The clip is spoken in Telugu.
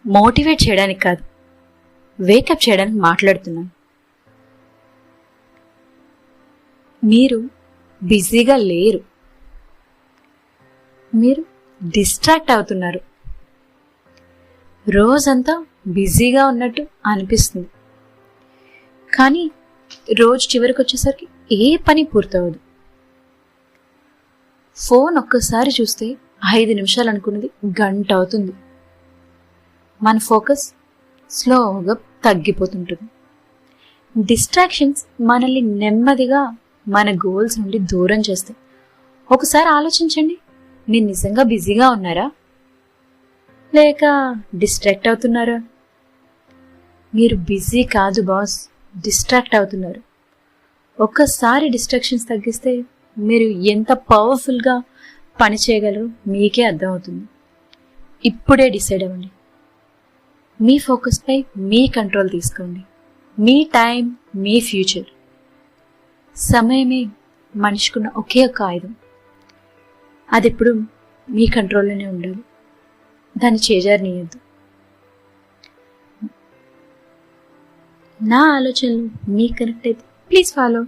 మోటివేట్ చేయడానికి కాదు, వేకప్ చేయడానికి మాట్లాడుతున్నాను. మీరు బిజీగా లేరు, మీరు డిస్ట్రాక్ట్ అవుతున్నారు. రోజంతా బిజీగా ఉన్నట్టు అనిపిస్తుంది, కానీ రోజు చివరికి వచ్చేసరికి ఏ పని పూర్తవదు. ఫోన్ ఒక్కసారి చూస్తే 5 నిమిషాలు అనుకున్నది గంట అవుతుంది. మన ఫోకస్ స్లోగా తగ్గిపోతుంటుంది. డిస్ట్రాక్షన్స్ మనల్ని నెమ్మదిగా మన గోల్స్ నుండి దూరం చేస్తాయి. ఒకసారి ఆలోచించండి, మీరు నిజంగా బిజీగా ఉన్నారా లేక డిస్ట్రాక్ట్ అవుతున్నారా? మీరు బిజీ కాదు బాస్, డిస్ట్రాక్ట్ అవుతున్నారు. ఒక్కసారి డిస్ట్రాక్షన్స్ తగ్గిస్తే మీరు ఎంత పవర్ఫుల్గా పని చేయగలరు మీకే అర్థమవుతుంది. ఇప్పుడే డిసైడ్ అవ్వండి. మీ ఫోకస్పై మీ కంట్రోల్ తీసుకోండి. మీ టైం, మీ ఫ్యూచర్. సమయమే మనిషికున్న ఒకే ఒక ఆయుధం. అది ఎప్పుడు మీ కంట్రోల్లోనే ఉండాలి, దాన్ని చేజారనీయద్దు. నా ఆలోచనలు మీకు కనెక్ట్ అయితే ప్లీజ్ ఫాలో.